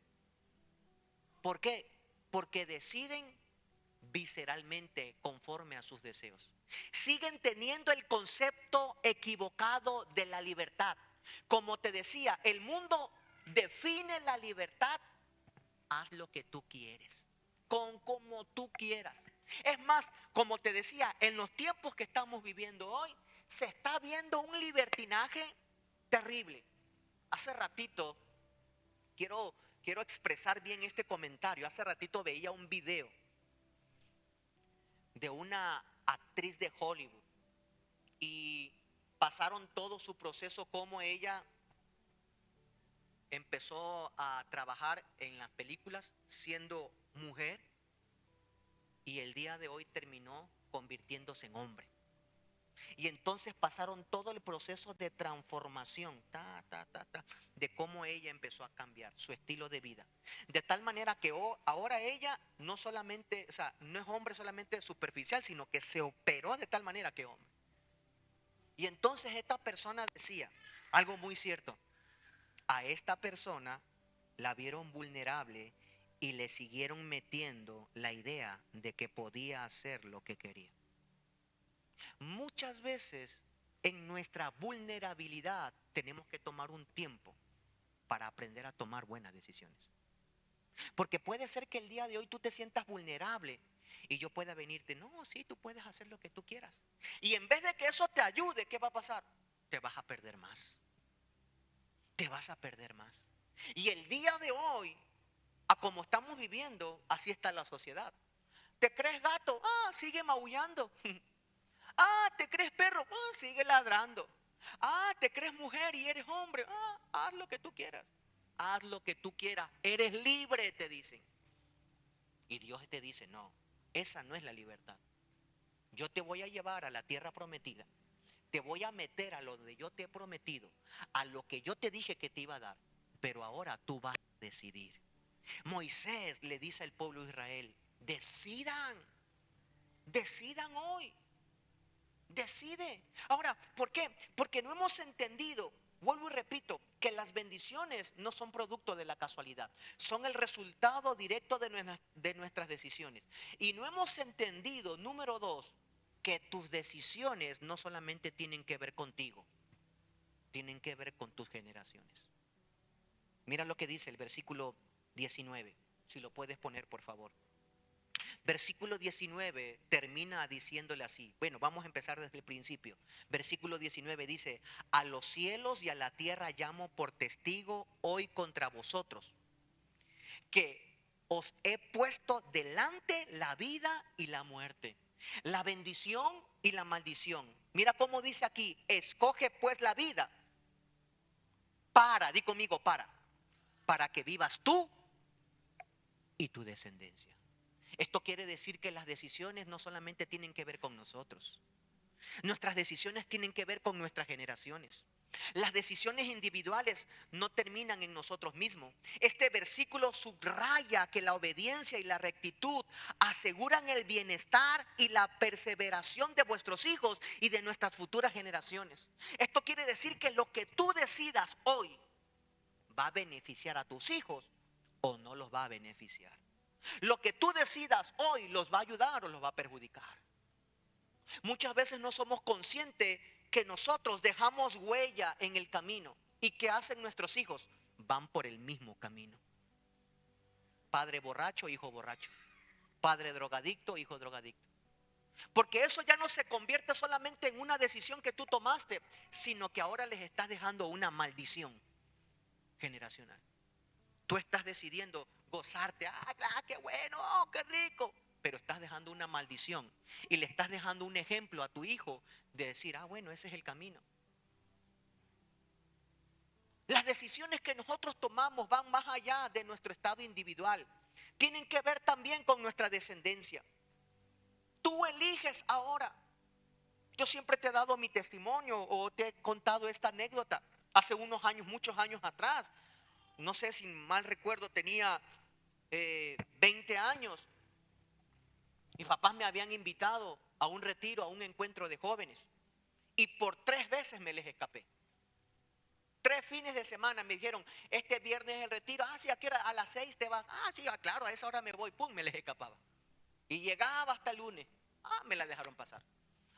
¿Por qué? Porque deciden visceralmente conforme a sus deseos. Siguen teniendo el concepto equivocado de la libertad. Como te decía, el mundo define la libertad: haz lo que tú quieres, con como tú quieras. Es más, como te decía, en los tiempos que estamos viviendo hoy, se está viendo un libertinaje terrible. Hace ratito, quiero expresar bien este comentario. Hace ratito veía un video de una actriz de Hollywood y pasaron todo su proceso, como ella empezó a trabajar en las películas siendo mujer y el día de hoy terminó convirtiéndose en hombre. Y entonces pasaron todo el proceso de transformación, de cómo ella empezó a cambiar su estilo de vida. De tal manera que ahora ella no solamente, o sea, no es hombre solamente superficial, sino que se operó de tal manera que hombre. Y entonces esta persona decía algo muy cierto: a esta persona la vieron vulnerable y le siguieron metiendo la idea de que podía hacer lo que quería. Muchas veces en nuestra vulnerabilidad tenemos que tomar un tiempo para aprender a tomar buenas decisiones. Porque puede ser que el día de hoy tú te sientas vulnerable y yo pueda venirte, no, sí, tú puedes hacer lo que tú quieras. Y en vez de que eso te ayude, ¿qué va a pasar? Te vas a perder más. Te vas a perder más. Y el día de hoy, a como estamos viviendo, así está la sociedad. ¿Te crees gato? Ah, sigue maullando. Ah, ¿te crees perro? Ah, sigue ladrando. Ah, ¿te crees mujer y eres hombre? Ah, haz lo que tú quieras. Haz lo que tú quieras. Eres libre, te dicen. Y Dios te dice, no, esa no es la libertad. Yo te voy a llevar a la tierra prometida. Te voy a meter a lo donde yo te he prometido, a lo que yo te dije que te iba a dar. Pero ahora tú vas a decidir. Moisés le dice al pueblo de Israel, decidan, decidan hoy. Decide. Ahora, ¿por qué? Porque no hemos entendido, vuelvo y repito, que las bendiciones no son producto de la casualidad, son el resultado directo de nuestras decisiones. Y no hemos entendido, número dos, que tus decisiones no solamente tienen que ver contigo, tienen que ver con tus generaciones. Mira lo que dice el versículo 19, si lo puedes poner, por favor. Versículo 19 termina diciéndole así. Bueno, vamos a empezar desde el principio. Versículo 19 dice: a los cielos y a la tierra llamo por testigo hoy contra vosotros, que os he puesto delante la vida y la muerte, la bendición y la maldición. Mira cómo dice aquí: escoge pues la vida di conmigo, para que vivas tú y tu descendencia. Esto quiere decir que las decisiones no solamente tienen que ver con nosotros. Nuestras decisiones tienen que ver con nuestras generaciones. Las decisiones individuales no terminan en nosotros mismos. Este versículo subraya que la obediencia y la rectitud aseguran el bienestar y la perseveración de vuestros hijos y de nuestras futuras generaciones. Esto quiere decir que lo que tú decidas hoy va a beneficiar a tus hijos o no los va a beneficiar. Lo que tú decidas hoy los va a ayudar o los va a perjudicar. Muchas veces no somos conscientes que nosotros dejamos huella en el camino. ¿Y qué hacen nuestros hijos? Van por el mismo camino. Padre borracho, hijo borracho. Padre drogadicto, hijo drogadicto. Porque eso ya no se convierte solamente en una decisión que tú tomaste, sino que ahora les estás dejando una maldición generacional. Tú estás decidiendo gozarte. Ah, qué bueno, oh, qué rico. Pero estás dejando una maldición y le estás dejando un ejemplo a tu hijo de decir, bueno, ese es el camino. Las decisiones que nosotros tomamos van más allá de nuestro estado individual. Tienen que ver también con nuestra descendencia. Tú eliges ahora. Yo siempre te he dado mi testimonio o te he contado esta anécdota. Hace unos años, muchos años atrás, no sé si mal recuerdo, tenía 20 años. Mis papás me habían invitado a un retiro, a un encuentro de jóvenes. Y por 3 veces me les escapé. 3 fines de semana me dijeron, este viernes es el retiro. Ah, sí, aquí a las 6 te vas. Ah, sí, claro, a esa hora me voy. Pum, me les escapaba. Y llegaba hasta el lunes. Ah, me la dejaron pasar.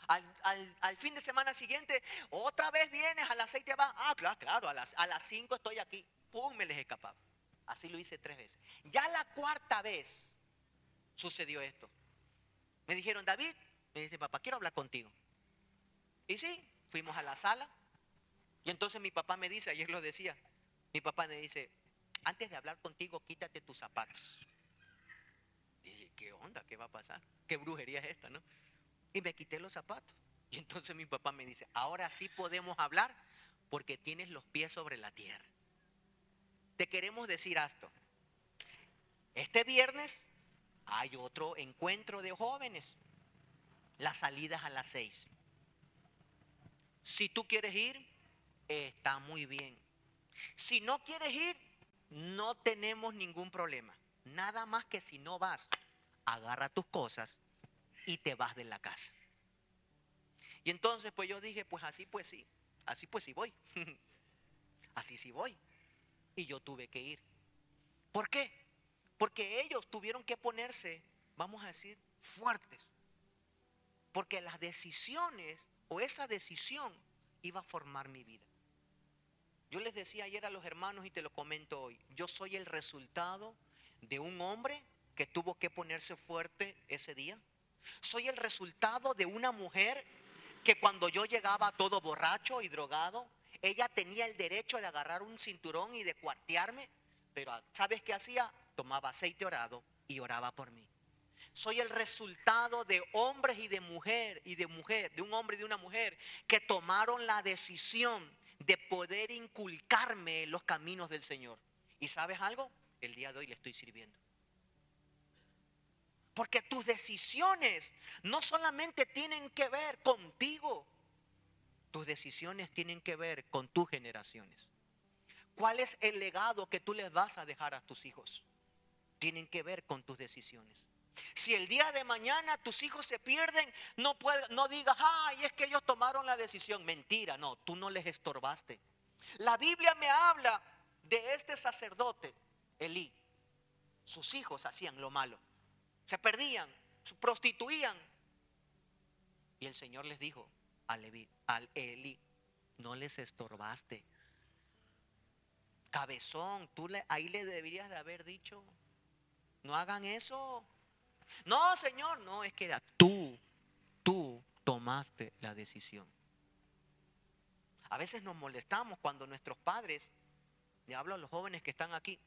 Al fin de semana siguiente, otra vez vienes, a las 6 te vas. Ah, claro, a las 5 estoy aquí. Pum, me les escapaba. Así lo hice 3 veces. Ya la 4ª vez sucedió esto. Me dijeron, David, me dice, papá, quiero hablar contigo. Y sí, fuimos a la sala. Y entonces mi papá me dice, ayer lo decía, mi papá me dice, antes de hablar contigo, quítate tus zapatos. Dije, ¿qué onda? ¿Qué va a pasar? ¿Qué brujería es esta, no? Y me quité los zapatos. Y entonces mi papá me dice, ahora sí podemos hablar porque tienes los pies sobre la tierra. Te queremos decir esto. Este viernes hay otro encuentro de jóvenes. Las salidas a las 6. Si tú quieres ir, está muy bien. Si no quieres ir, no tenemos ningún problema. Nada más que si no vas, agarra tus cosas y te vas de la casa. Y entonces pues yo dije, pues así pues sí voy. Así sí voy. Y yo tuve que ir. ¿Por qué? Porque ellos tuvieron que ponerse, vamos a decir, fuertes. Porque las decisiones o esa decisión iba a formar mi vida. Yo les decía ayer a los hermanos y te lo comento hoy. Yo soy el resultado de un hombre que tuvo que ponerse fuerte ese día. Soy el resultado de una mujer que cuando yo llegaba todo borracho y drogado, ella tenía el derecho de agarrar un cinturón y de cuartearme. Pero ¿sabes qué hacía? Tomaba aceite orado y oraba por mí. Soy el resultado de hombres y de mujer, de un hombre y de una mujer que tomaron la decisión de poder inculcarme los caminos del Señor. ¿Y sabes algo? El día de hoy le estoy sirviendo. Porque tus decisiones no solamente tienen que ver contigo, tus decisiones tienen que ver con tus generaciones. ¿Cuál es el legado que tú les vas a dejar a tus hijos? Tienen que ver con tus decisiones. Si el día de mañana tus hijos se pierden, no digas, ay, es que ellos tomaron la decisión. Mentira, no, tú no les estorbaste. La Biblia me habla de este sacerdote, Elí. Sus hijos hacían lo malo. Se perdían, se prostituían. Y el Señor les dijo al Elí, no les estorbaste. Cabezón, ahí le deberías de haber dicho, no hagan eso. No, Señor, no, es que tú tomaste la decisión. A veces nos molestamos cuando nuestros padres, le hablo a los jóvenes que están aquí,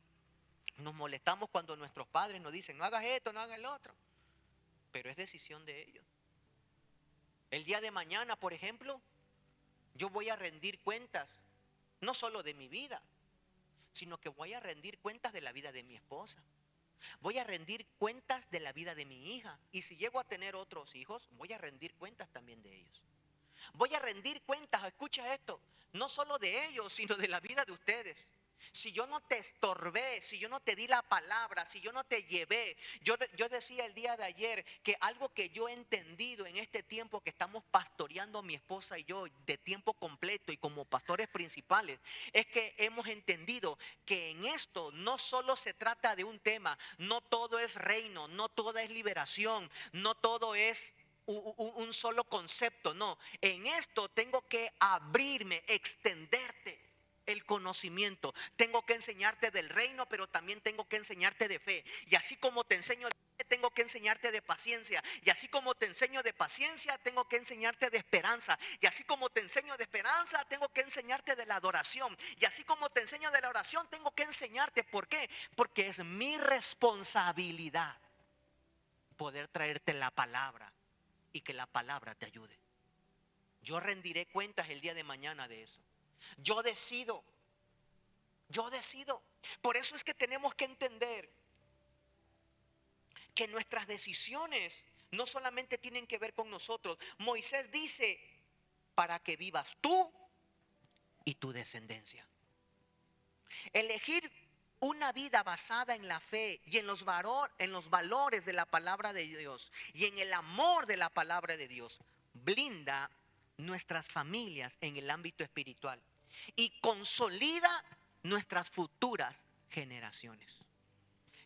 nos molestamos cuando nuestros padres nos dicen, no hagas esto, no hagas el otro. Pero es decisión de ellos. El día de mañana, por ejemplo, yo voy a rendir cuentas, no solo de mi vida, sino que voy a rendir cuentas de la vida de mi esposa. Voy a rendir cuentas de la vida de mi hija. Y si llego a tener otros hijos, voy a rendir cuentas también de ellos. Voy a rendir cuentas, escucha esto, no solo de ellos, sino de la vida de ustedes. Si yo no te estorbé, si yo no te di la palabra, si yo no te llevé. Yo decía el día de ayer que algo que yo he entendido en este tiempo que estamos pastoreando mi esposa y yo de tiempo completo y como pastores principales, es que hemos entendido que en esto no solo se trata de un tema, no todo es reino, no todo es liberación, no todo es un solo concepto, no. En esto tengo que abrirme, extenderte el conocimiento. Tengo que enseñarte del reino, pero también tengo que enseñarte de fe. Y así como te enseño de fe, tengo que enseñarte de paciencia. Y así como te enseño de paciencia, tengo que enseñarte de esperanza. Y así como te enseño de esperanza, tengo que enseñarte de la adoración. Y así como te enseño de la oración, tengo que enseñarte. ¿Por qué? Porque es mi responsabilidad poder traerte la palabra y que la palabra te ayude. Yo rendiré cuentas el día de mañana de eso. Yo decido. Por eso es que tenemos que entender que nuestras decisiones no solamente tienen que ver con nosotros. Moisés dice, para que vivas tú y tu descendencia. Elegir Una vida basada en la fe y en los valores de la palabra de Dios y en el amor de la palabra de Dios blinda nuestras familias en el ámbito espiritual y consolida nuestras futuras generaciones.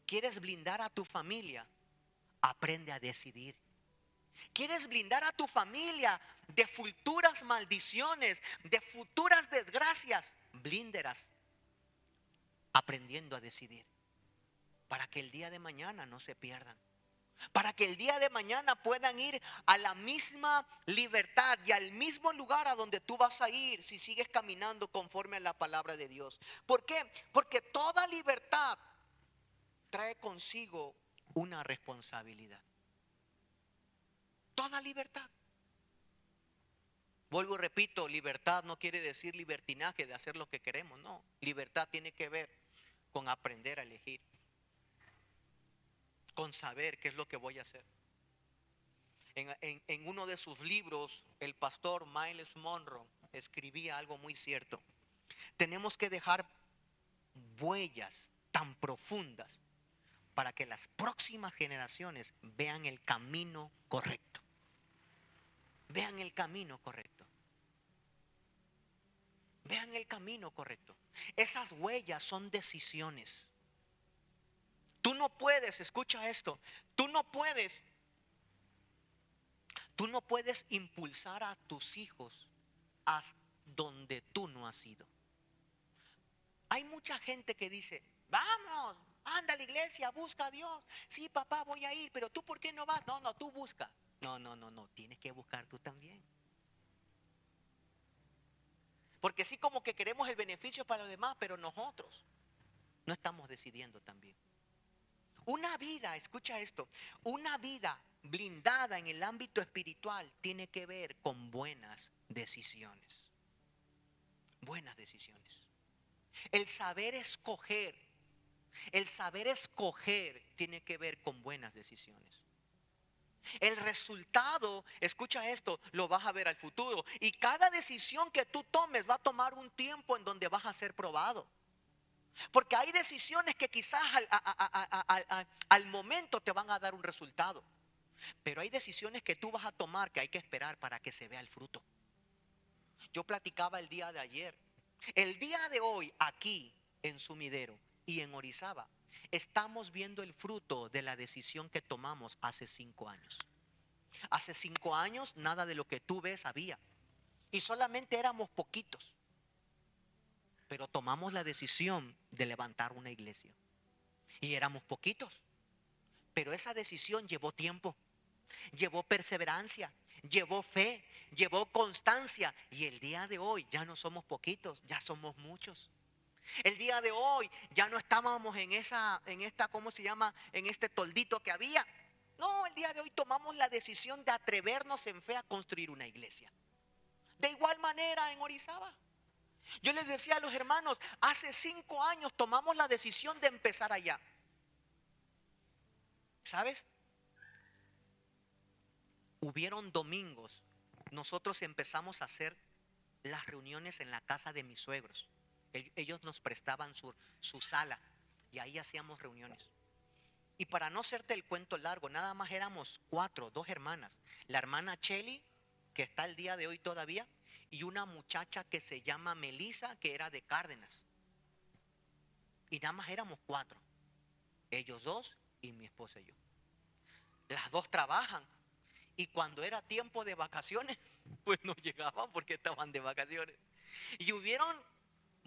¿Quieres blindar a tu familia? Aprende a decidir. ¿Quieres blindar a tu familia de futuras maldiciones, de futuras desgracias? Blíndelas aprendiendo a decidir, para que el día de mañana no se pierdan, para que el día de mañana puedan ir a la misma libertad y al mismo lugar a donde tú vas a ir si sigues caminando conforme a la palabra de Dios. ¿Por qué? Porque toda libertad trae consigo una responsabilidad. Toda libertad. Vuelvo y repito, libertad no quiere decir libertinaje de hacer lo que queremos, no. Libertad tiene que ver con aprender a elegir, con saber qué es lo que voy a hacer. En uno de sus libros, el pastor Myles Monroe escribía algo muy cierto. Tenemos que dejar huellas tan profundas para que las próximas generaciones vean el camino correcto. Vean el camino correcto. Vean el camino correcto. Esas huellas son decisiones. Tú no puedes, escucha esto, tú no puedes impulsar a tus hijos a donde tú no has ido. Hay mucha gente que dice, vamos, anda a la iglesia, busca a Dios. Sí, papá, voy a ir, pero tú ¿por qué no vas? No, tú busca. No, tienes que buscar tú también. Porque sí, como que queremos el beneficio para los demás, pero nosotros no estamos decidiendo también. Una vida, escucha esto, una vida blindada en el ámbito espiritual tiene que ver con buenas decisiones. Buenas decisiones. El saber escoger tiene que ver con buenas decisiones. El resultado, escucha esto, lo vas a ver al futuro. Y cada decisión que tú tomes va a tomar un tiempo en donde vas a ser probado. Porque hay decisiones que quizás al momento te van a dar un resultado. Pero hay decisiones que tú vas a tomar que hay que esperar para que se vea el fruto. Yo platicaba el día de ayer. El día de hoy aquí en Sumidero y en Orizaba estamos viendo el fruto de la decisión que tomamos hace 5 años. Hace 5 años nada de lo que tú ves había. Y solamente éramos poquitos. Pero tomamos la decisión de levantar una iglesia. Y éramos poquitos. Pero esa decisión llevó tiempo, llevó perseverancia, llevó fe, llevó constancia. Y el día de hoy ya no somos poquitos, ya somos muchos. El día de hoy ya no estábamos en esta, ¿cómo se llama? En este toldito que había. No, el día de hoy tomamos la decisión de atrevernos en fe a construir una iglesia. De igual manera en Orizaba. Yo les decía a los hermanos, hace 5 años tomamos la decisión de empezar allá. ¿Sabes? Hubieron domingos, nosotros empezamos a hacer las reuniones en la casa de mis suegros. Ellos nos prestaban su sala y ahí hacíamos reuniones. Y para no hacerte el cuento largo, nada más éramos 4, 2 hermanas. La hermana Cheli, que está el día de hoy todavía, y una muchacha que se llama Melissa, que era de Cárdenas. Y nada más éramos 4. Ellos 2 y mi esposa y yo. Las 2 trabajan. Y cuando era tiempo de vacaciones, pues no llegaban porque estaban de vacaciones. Y hubieron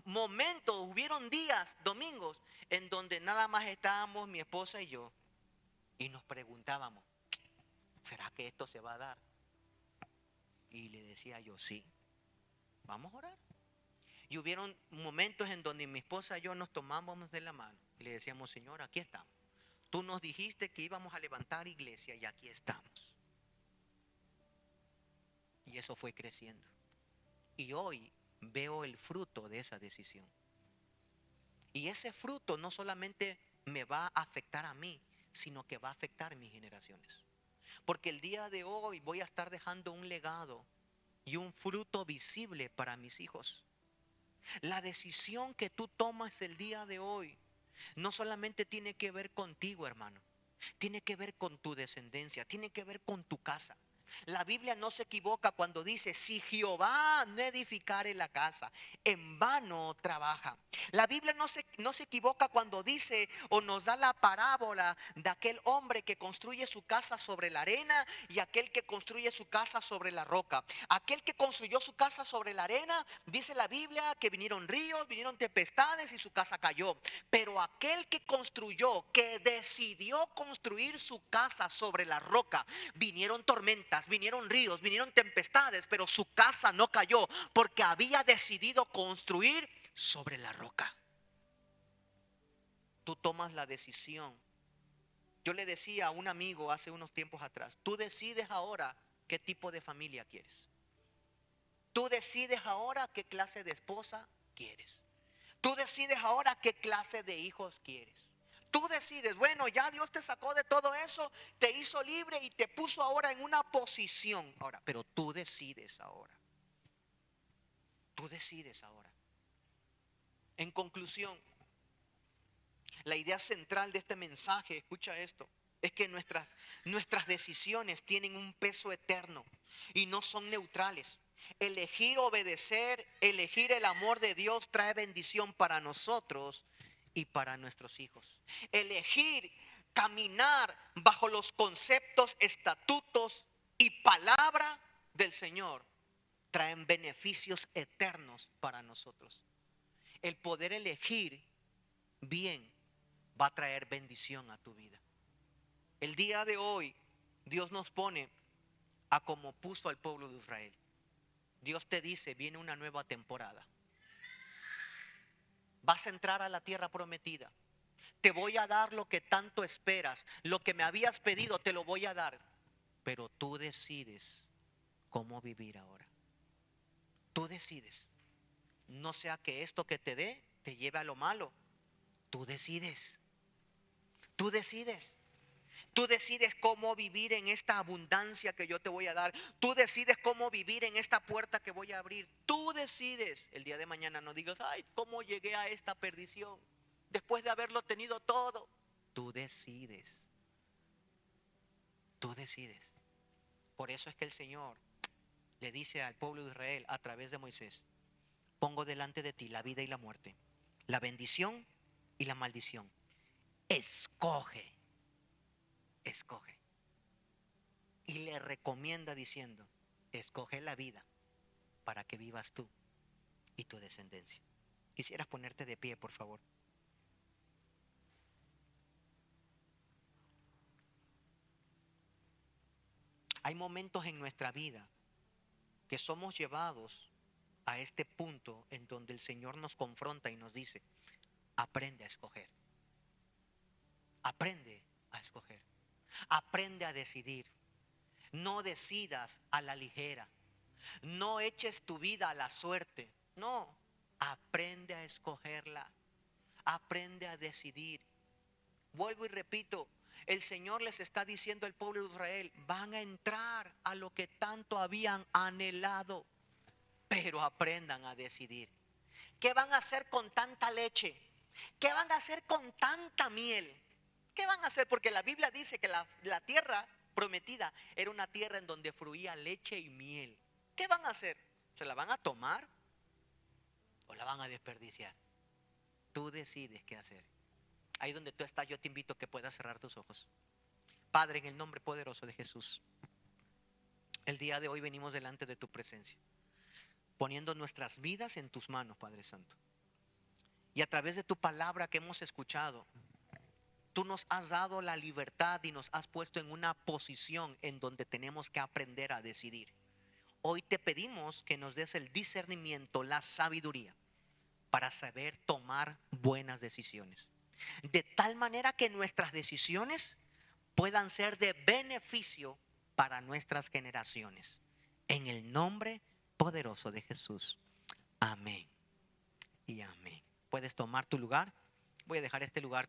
momentos, hubieron días, domingos, en donde nada más estábamos mi esposa y yo. Y nos preguntábamos, ¿será que esto se va a dar? Y le decía yo, sí, vamos a orar. Y hubieron momentos en donde mi esposa y yo nos tomábamos de la mano y le decíamos, Señor, aquí estamos. Tú nos dijiste que íbamos a levantar iglesia y aquí estamos. Y eso fue creciendo. Y hoy veo el fruto de esa decisión. Y ese fruto no solamente me va a afectar a mí, sino que va a afectar a mis generaciones. Porque el día de hoy voy a estar dejando un legado y un fruto visible para mis hijos. La decisión que tú tomas el día de hoy no solamente tiene que ver contigo, hermano. Tiene que ver con tu descendencia, tiene que ver con tu casa. La Biblia no se equivoca cuando dice: si Jehová no edificare la casa, en vano trabaja. La Biblia no se equivoca cuando dice o nos da la parábola de aquel hombre que construye su casa sobre la arena y aquel que construye su casa sobre la roca. Aquel que construyó su casa sobre la arena, dice la Biblia que vinieron ríos, vinieron tempestades y su casa cayó. Pero aquel que construyó, que decidió construir su casa sobre la roca, vinieron tormentas, vinieron ríos, vinieron tempestades, pero su casa no cayó porque había decidido construir sobre la roca. Tú tomas la decisión. Yo le decía a un amigo hace unos tiempos atrás: tú decides ahora qué tipo de familia quieres. Tú decides ahora qué clase de esposa quieres. Tú decides ahora qué clase de hijos quieres. Tú decides, bueno, ya Dios te sacó de todo eso, te hizo libre y te puso ahora en una posición. Ahora, pero tú decides ahora. Tú decides ahora. En conclusión, la idea central de este mensaje, escucha esto, es que nuestras decisiones tienen un peso eterno y no son neutrales. Elegir obedecer, elegir el amor de Dios trae bendición para nosotros y para nuestros hijos. Elegir caminar bajo los conceptos, estatutos y palabra del Señor traen beneficios eternos para nosotros. El poder elegir bien va a traer bendición a tu vida. El día de hoy Dios nos pone a como puso al pueblo de Israel. Dios te dice: viene una nueva temporada. Vas a entrar a la tierra prometida. Te voy a dar lo que tanto esperas. Lo que me habías pedido te lo voy a dar. Pero tú decides cómo vivir ahora. Tú decides. No sea que esto que te dé te lleve a lo malo. Tú decides. Tú decides. Tú decides cómo vivir en esta abundancia que yo te voy a dar. Tú decides cómo vivir en esta puerta que voy a abrir. Tú decides. El día de mañana no digas: ay, ¿cómo llegué a esta perdición después de haberlo tenido todo? Tú decides. Tú decides. Por eso es que el Señor le dice al pueblo de Israel a través de Moisés: pongo delante de ti la vida y la muerte, la bendición y la maldición. Escoge. Escoge. Y le recomienda diciendo: escoge la vida para que vivas tú y tu descendencia. Quisieras ponerte de pie, por favor. Hay momentos en nuestra vida que somos llevados a este punto en donde el Señor nos confronta y nos dice: aprende a escoger. Aprende a escoger. Aprende a decidir. No decidas a la ligera. No eches tu vida a la suerte. No, aprende a escogerla. Aprende a decidir. Vuelvo y repito, el Señor les está diciendo al pueblo de Israel: van a entrar a lo que tanto habían anhelado, pero aprendan a decidir. ¿Qué van a hacer con tanta leche? ¿Qué van a hacer con tanta miel? ¿Qué van a hacer? Porque la Biblia dice que la tierra prometida era una tierra en donde fluía leche y miel. ¿Qué van a hacer? ¿Se la van a tomar o la van a desperdiciar? Tú decides qué hacer. Ahí donde tú estás, yo te invito a que puedas cerrar tus ojos. Padre, en el nombre poderoso de Jesús, el día de hoy venimos delante de tu presencia, poniendo nuestras vidas en tus manos, Padre Santo. Y a través de tu palabra que hemos escuchado, tú nos has dado la libertad y nos has puesto en una posición en donde tenemos que aprender a decidir. Hoy te pedimos que nos des el discernimiento, la sabiduría para saber tomar buenas decisiones, de tal manera que nuestras decisiones puedan ser de beneficio para nuestras generaciones. En el nombre poderoso de Jesús. Amén y amén. Puedes tomar tu lugar. Voy a dejar este lugar